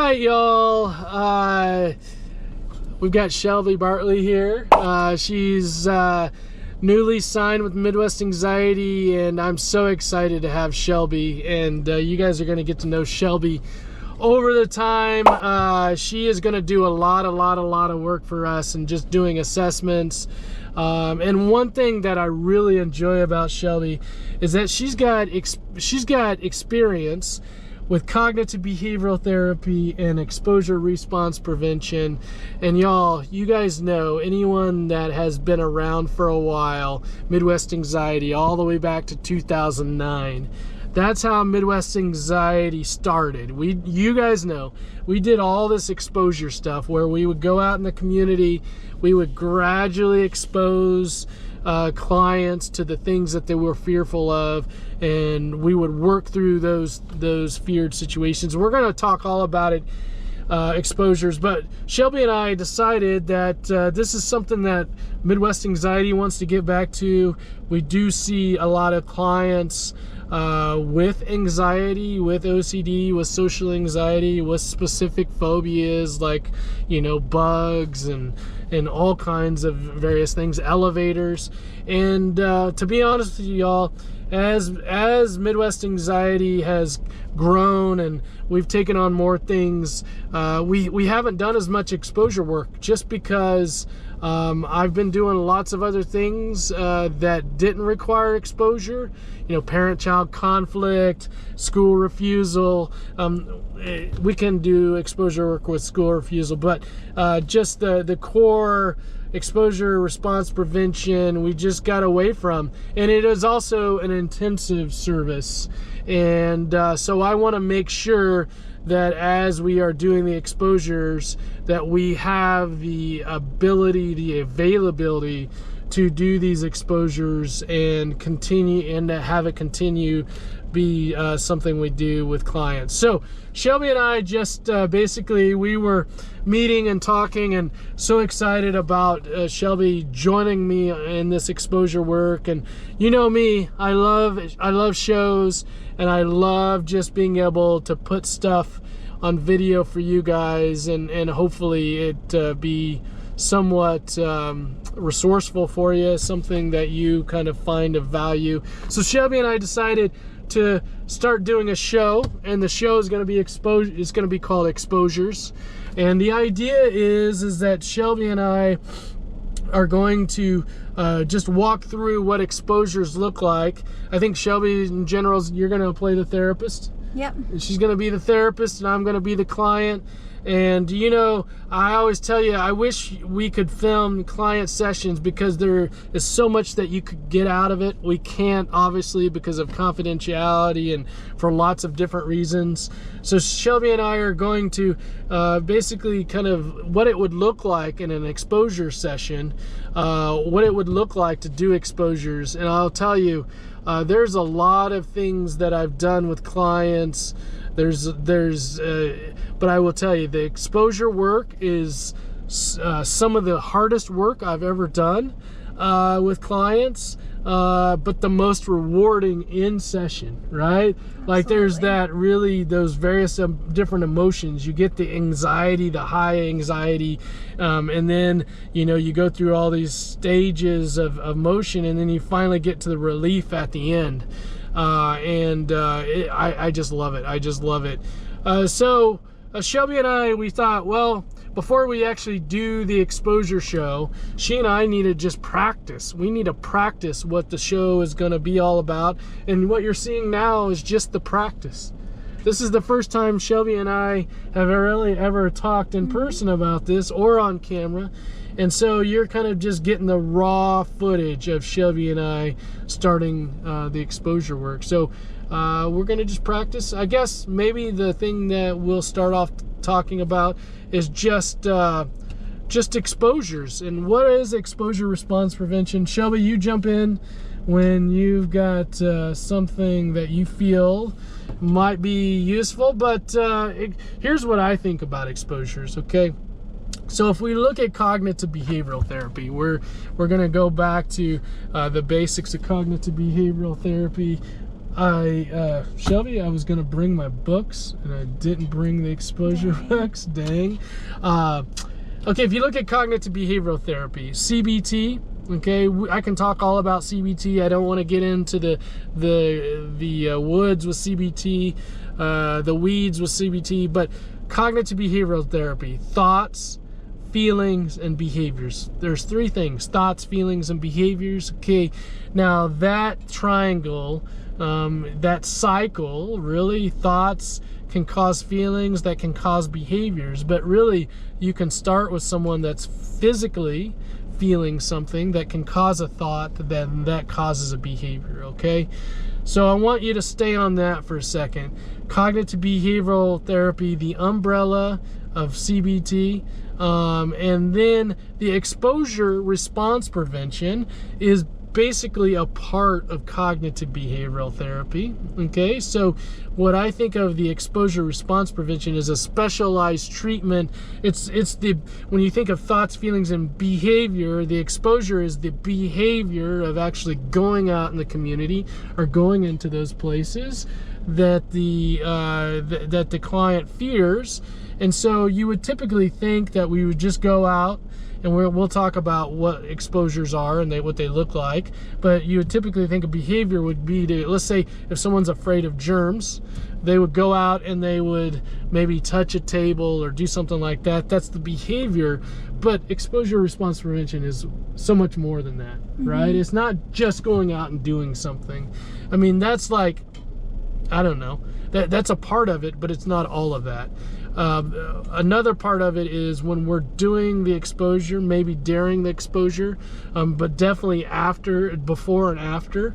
right, y'all. We've got Shelby Bartley here. She's newly signed with Midwest Anxiety, and I'm so excited to have Shelby. And you guys are going to get to know Shelby over the time. She is going to do a lot of work for us and just doing assessments. And one thing that I really enjoy about Shelby is that she's got experience with cognitive behavioral therapy and exposure response prevention. And y'all, you guys know, anyone that has been around for a while, Midwest Anxiety, all the way back to 2009. That's how Midwest Anxiety started. You guys know, we did all this exposure stuff where we would go out in the community, we would gradually expose clients to the things that they were fearful of, and we would work through those feared situations. We're going to talk all about it, exposures, but Shelby and I decided that this is something that Midwest Anxiety wants to get back to. We do see a lot of clients with anxiety, with OCD, with social anxiety, with specific phobias like, you know, bugs and all kinds of various things, elevators. And to be honest with you, y'all, as Midwest Anxiety has grown and we've taken on more things, we haven't done as much exposure work just because I've been doing lots of other things that didn't require exposure. You know, parent-child conflict, school refusal. We can do exposure work with school refusal, but just the core exposure response prevention we just got away from. And it is also an intensive service. And so I want to make sure that as we are doing the exposures, that we have the ability, the availability to do these exposures and continue, and to have it continue be something we do with clients. So Shelby and I just basically, we were meeting and talking, and so excited about Shelby joining me in this exposure work. And you know me, I love shows, and I love just being able to put stuff on video for you guys, and hopefully it be somewhat resourceful for you, something that you kind of find of value. So Shelby and I decided to start doing a show, and the show is going to be exposure. It's going to be called Exposures. And the idea is that Shelby and I are going to just walk through what exposures look like. I think Shelby, in general, you're going to play the therapist. Yep. She's going to be the therapist, and I'm going to be the client. And you know, I always tell you, I wish we could film client sessions because there is so much that you could get out of it. We can't, obviously, because of confidentiality and for lots of different reasons. So Shelby and I are going to basically kind of what it would look like in an exposure session, what it would look like to do exposures. And I'll tell you, there's a lot of things that I've done with clients. But I will tell you, the exposure work is some of the hardest work I've ever done with clients, but the most rewarding in session, right? Absolutely. Like there's that really, those various different emotions. You get the anxiety, the high anxiety, and then, you know, you go through all these stages of emotion, and then you finally get to the relief at the end. I just love it. I just love it. So Shelby and I, we thought, well, before we actually do the exposure show, she and I need to just practice. We need to practice what the show is going to be all about. And what you're seeing now is just the practice. This is the first time Shelby and I have really ever talked in person about this or on camera. And so you're kind of just getting the raw footage of Shelby and I starting the exposure work. So we're going to just practice. I guess maybe the thing that we'll start off talking about is just exposures. And what is exposure response prevention? Shelby, you jump in when you've got something that you feel might be useful. But here's what I think about exposures, okay? So if we look at cognitive behavioral therapy, we're going to go back to the basics of cognitive behavioral therapy. Shelby, I was gonna bring my books and I didn't bring the exposure books. Dang. Okay, if you look at cognitive behavioral therapy, CBT. Okay, I can talk all about CBT. I don't want to get into the woods with CBT, the weeds with CBT, but cognitive behavioral therapy, thoughts, feelings, and behaviors. There's three things: thoughts, feelings, and behaviors. Okay, now that triangle, that cycle, really, thoughts can cause feelings that can cause behaviors, but really you can start with someone that's physically feeling something that can cause a thought, then that causes a behavior. Okay, so I want you to stay on that for a second. Cognitive behavioral therapy, the umbrella of CBT, and then the exposure response prevention is basically a part of cognitive behavioral therapy. Okay, so what I think of the exposure response prevention is a specialized treatment. It's the, when you think of thoughts, feelings, and behavior, the exposure is the behavior of actually going out in the community or going into those places that the client fears. And so you would typically think that we would just go out, and we'll talk about what exposures are and what they look like, but you would typically think a behavior would be to, let's say if someone's afraid of germs, they would go out and they would maybe touch a table or do something like that. That's the behavior. But exposure response prevention is so much more than that, right? It's not just going out and doing something. I mean, that's like, I don't know, that's a part of it, but it's not all of that. Another part of it is when we're doing the exposure, maybe during the exposure, but definitely after, before and after,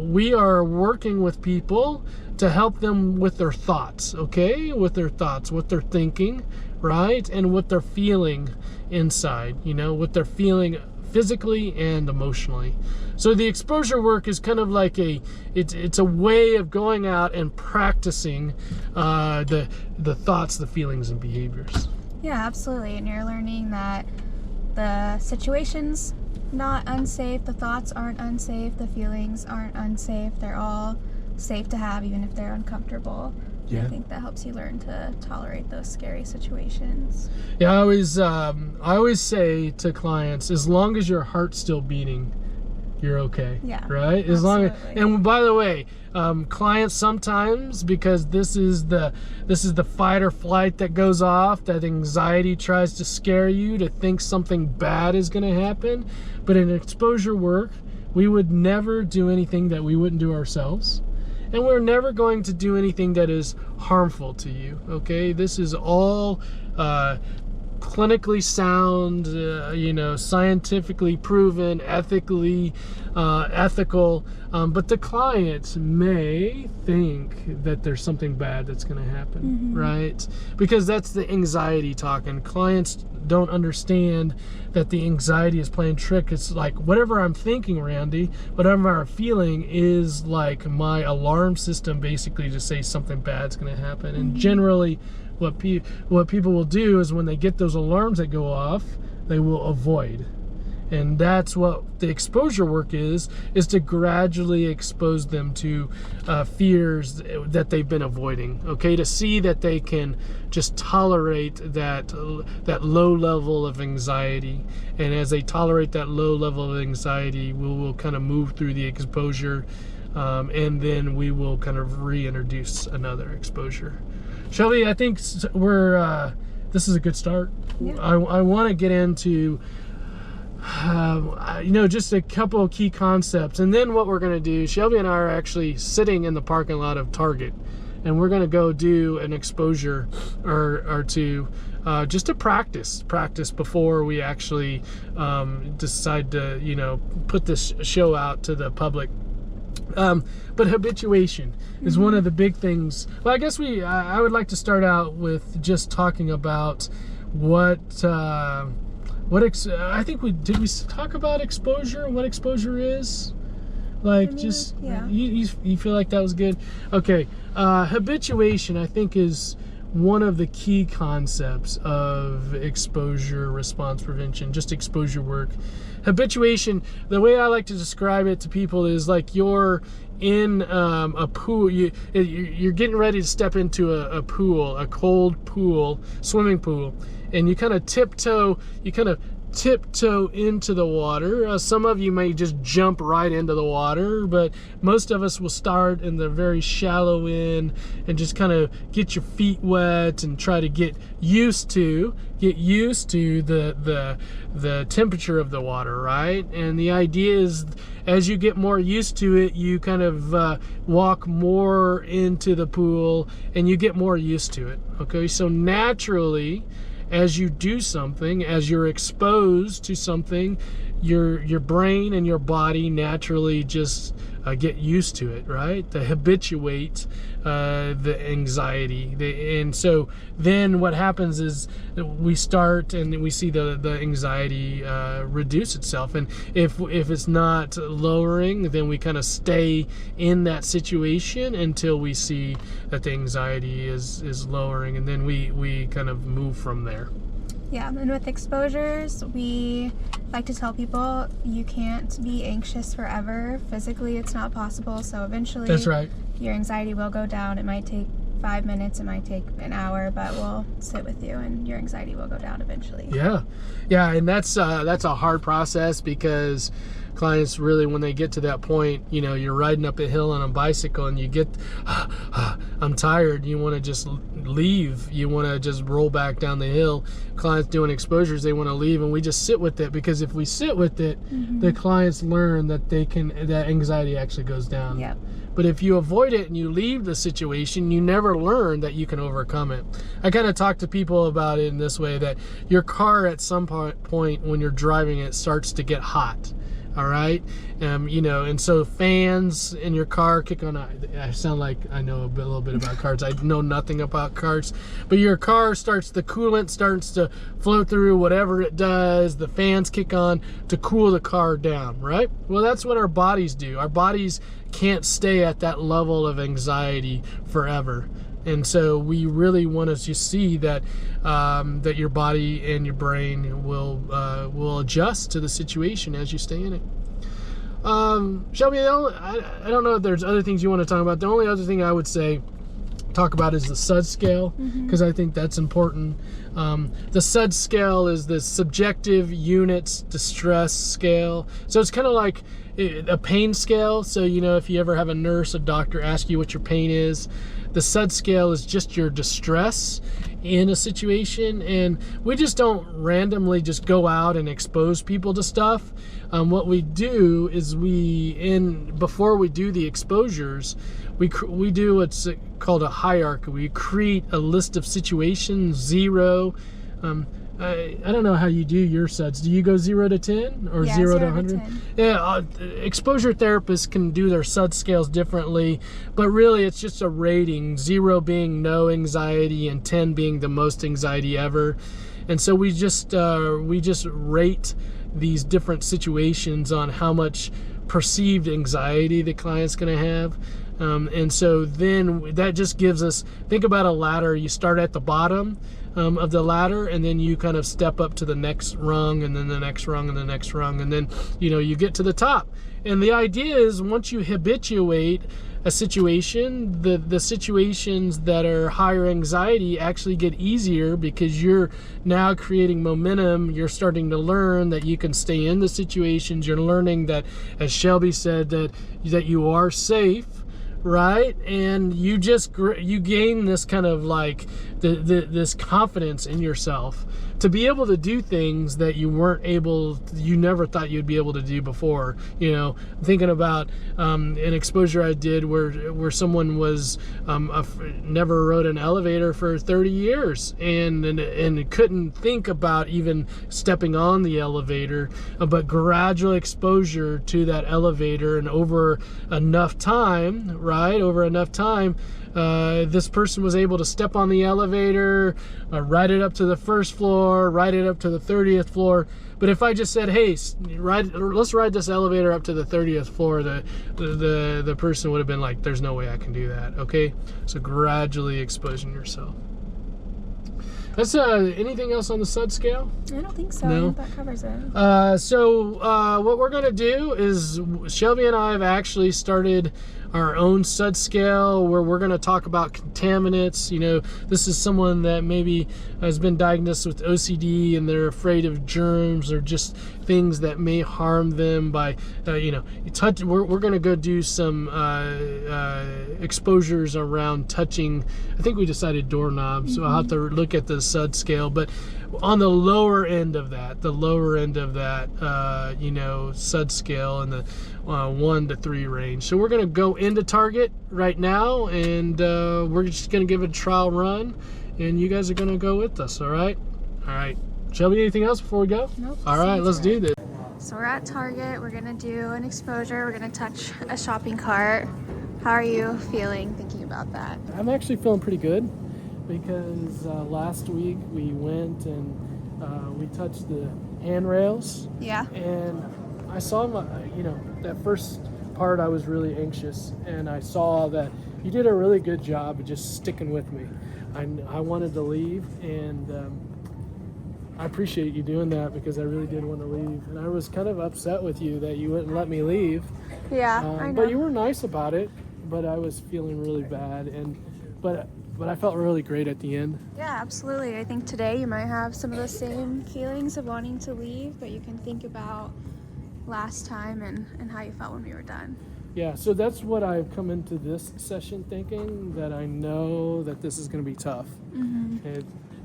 we are working with people to help them with their thoughts, okay? With their thoughts, what they're thinking, right? And what they're feeling inside, you know, what they're feeling physically and emotionally. So the exposure work is kind of like it's a way of going out and practicing the thoughts, the feelings, and behaviors. Yeah, absolutely. And you're learning that the situation's not unsafe, the thoughts aren't unsafe, the feelings aren't unsafe. They're all safe to have, even if they're uncomfortable. Yeah. I think that helps you learn to tolerate those scary situations. Yeah, I always say to clients, as long as your heart's still beating, you're okay. Yeah. Right? As long as, and by the way, clients sometimes, because this is the fight or flight that goes off, that anxiety tries to scare you to think something bad is going to happen. But in exposure work, we would never do anything that we wouldn't do ourselves. And we're never going to do anything that is harmful to you, okay? This is all clinically sound, you know, scientifically proven, ethically ethical, but the clients may think that there's something bad that's going to happen, right? Because that's the anxiety talking. Clients don't understand that the anxiety is playing trick. It's like whatever I'm thinking, Randy, whatever I'm feeling is like my alarm system basically to say something bad's going to happen. And generally what people will do is when they get those alarms that go off, they will avoid. And that's what the exposure work is to gradually expose them to fears that they've been avoiding, okay? To see that they can just tolerate that low level of anxiety. And as they tolerate that low level of anxiety, we'll kind of move through the exposure, and then we will kind of reintroduce another exposure. Shelby, I think this is a good start. Yeah. I want to get into you know, just a couple of key concepts, and then what we're going to do, Shelby and I are actually sitting in the parking lot of Target, and we're going to go do an exposure or two, just to practice before we actually decide to, you know, put this show out to the public. But habituation is one of the big things. Well, I guess I would like to start out with just talking about I think did we talk about exposure, what exposure is? Like, yeah. You feel like that was good? Okay. Habituation, I think, is one of the key concepts of exposure response prevention, just exposure work. Habituation, the way I like to describe it to people is like you're in a pool. You're getting ready to step into a pool, a cold pool, swimming pool, and you kind of tiptoe into the water. Some of you may just jump right into the water, but most of us will start in the very shallow end and just kind of get your feet wet and try to get used to the temperature of the water, right? And the idea is, as you get more used to it, you kind of walk more into the pool and you get more used to it. Okay, so naturally, as you do something, as you're exposed to something, your brain and your body naturally just get used to it, right? To habituate the anxiety. And so then what happens is we start and we see the anxiety reduce itself. And if it's not lowering, then we kind of stay in that situation until we see that the anxiety is lowering, and then we kind of move from there. Yeah, and with exposures, we like to tell people you can't be anxious forever. Physically, it's not possible. So eventually, that's right, your anxiety will go down. It might take 5 minutes, it might take an hour, but we'll sit with you and your anxiety will go down eventually. Yeah, and that's a hard process, because clients really, when they get to that point, you're riding up a hill on a bicycle and you get, I'm tired, you want to just leave, you want to just roll back down the hill. Clients doing exposures, they want to leave, and we just sit with it, because if we sit with it, the clients learn that that anxiety actually goes down. Yep. But if you avoid it and you leave the situation, you never learn that you can overcome it. I kind of talk to people about it in this way, that your car at some point when you're driving it starts to get hot. All right, and so fans in your car kick on. I sound like I know a little bit about cars. I know nothing about cars, but your car the coolant starts to flow through, whatever it does, the fans kick on to cool the car down, right? Well, that's what our bodies do. Our bodies can't stay at that level of anxiety forever. And so we really want to just see that that your body and your brain will adjust to the situation as you stay in it. Shelby, I don't know if there's other things you want to talk about. The only other thing I would talk about is the SUDS scale, because I think that's important. The SUDS scale is the subjective units distress scale. So it's kind of like a pain scale. So if you ever have a nurse, a doctor ask you what your pain is, the SUDS scale is just your distress in a situation. And we just don't randomly just go out and expose people to stuff. What we do is before we do the exposures, we do what's called a hierarchy. We create a list of situations, 0. I don't know how you do your SUDS. Do you go 0 to 10 or 0 to 100? Yeah, exposure therapists can do their SUDS scales differently, but really it's just a rating, 0 being no anxiety and 10 being the most anxiety ever. And so we just rate these different situations on how much perceived anxiety the client's going to have. And so then that just gives us, think about a ladder. You start at the bottom of the ladder, and then you kind of step up to the next rung, and then the next rung, and the next rung, and then you get to the top. And the idea is, once you habituate a situation, the situations that are higher anxiety actually get easier, because you're now creating momentum. You're starting to learn that you can stay in the situations. You're learning that, as Shelby said, that you are safe, right? And you gain this kind of like this confidence in yourself to be able to do things that you never thought you'd be able to do before. Thinking about an exposure I did where someone was never rode an elevator for 30 years and couldn't think about even stepping on the elevator, but gradual exposure to that elevator, and over enough time, this person was able to step on the elevator, ride it up to the first floor, ride it up to the 30th floor. But if I just said, hey, let's ride this elevator up to the 30th floor, the person would have been like, there's no way I can do that. Okay, so gradually exposing yourself. That's anything else on the SUDS scale? I don't think so. No? I think that covers it. So what we're going to do is, Shelby and I have actually started our own SUDS scale where we're going to talk about contaminants. You know, this is someone that maybe has been diagnosed with OCD and they're afraid of germs or just things that may harm them by, you know, touch. We're going to go do some exposures around touching. I think we decided doorknobs, so I'll have to look at the SUDS scale, but on the lower end of that, you know, SUDS scale in the 1 to 3 range. So we're going to go into Target right now, and we're just going to give it a trial run, and you guys are going to go with us. All right. Shelby, anything else before we go? Nope. All right, let's do this. So we're at Target. We're going to do an exposure. We're going to touch a shopping cart. How are you feeling thinking about that? I'm actually feeling pretty good because last week we went and we touched the handrails. Yeah. And I saw that first part I was really anxious, and I saw that you did a really good job of just sticking with me. I wanted to leave, and I appreciate you doing that because I really did want to leave, and I was kind of upset with you that you wouldn't let me leave. Yeah, I know. But you were nice about it, but I was feeling really bad, but I felt really great at the end. Yeah, absolutely. I think today you might have some of the same feelings of wanting to leave, but you can think about last time and how you felt when we were done. Yeah, so that's what I've come into this session thinking, that I know that this is going to be tough.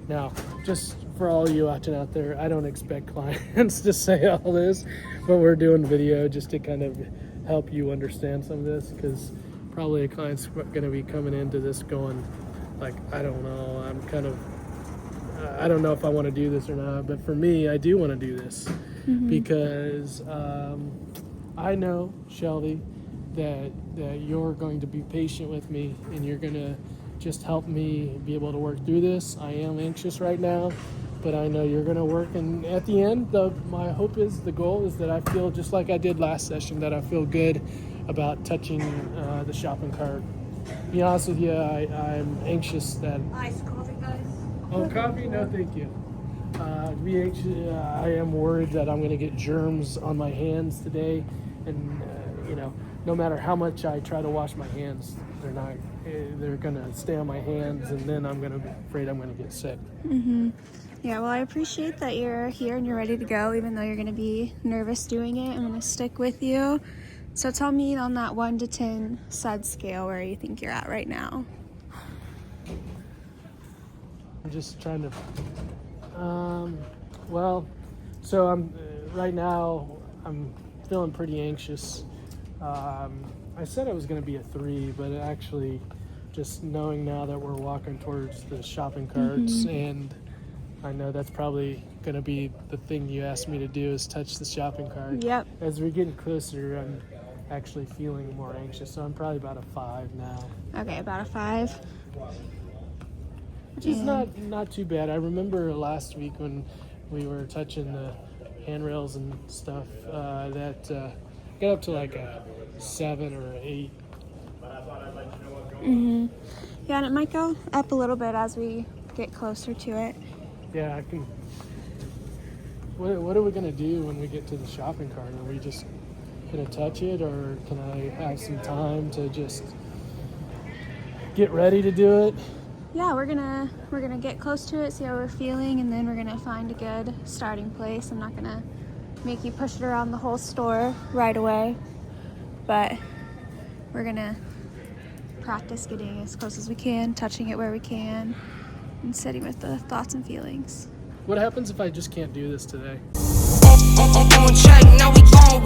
Now, just for all you watching out there, I don't expect clients to say all this, but we're doing video just to kind of help you understand some of this, because probably a client's going to be coming into this going like, I don't know, I don't know if I want to do this or not, but for me, I do want to do this because I know, Shelby, that you're going to be patient with me and you're going to just help me be able to work through this. I am anxious right now, but I know you're going to work, and at the end, my hope is, the goal is that I feel just like I did last session, that I feel good about touching the shopping cart. To be honest with you, I'm anxious that... Iced coffee, guys. Oh, coffee? No, thank you. To be anxious, I am worried that I'm going to get germs on my hands today, and no matter how much I try to wash my hands, they're going to stay on my hands, and then I'm going to be afraid I'm going to get sick. Yeah, well, I appreciate that you're here and you're ready to go, even though you're going to be nervous doing it. I'm going to stick with you. So tell me, on that 1 to 10 SUDS scale, where you think you're at right now. I'm just trying to, so I'm, right now, I'm feeling pretty anxious. I said I was going to be a 3, but actually, just knowing now that we're walking towards the shopping carts, and I know that's probably going to be the thing you asked me to do, is touch the shopping cart. Yep. As we're getting closer, I'm actually feeling more anxious, so I'm probably about a 5 now. Okay, about a 5. Which is not too bad. I remember last week when we were touching the handrails and stuff, that got up to like a 7 or 8. Yeah, and it might go up a little bit as we get closer to it. Yeah, I can. What are we gonna do when we get to the shopping cart? Are we just gonna touch it, or can I have some time to just get ready to do it? Yeah, we're gonna get close to it, see how we're feeling, and then we're gonna find a good starting place. I'm not gonna make you push it around the whole store right away, but we're gonna practice getting as close as we can, touching it where we can, and sitting with the thoughts and feelings. What happens if I just can't do this today? On track, now we gon'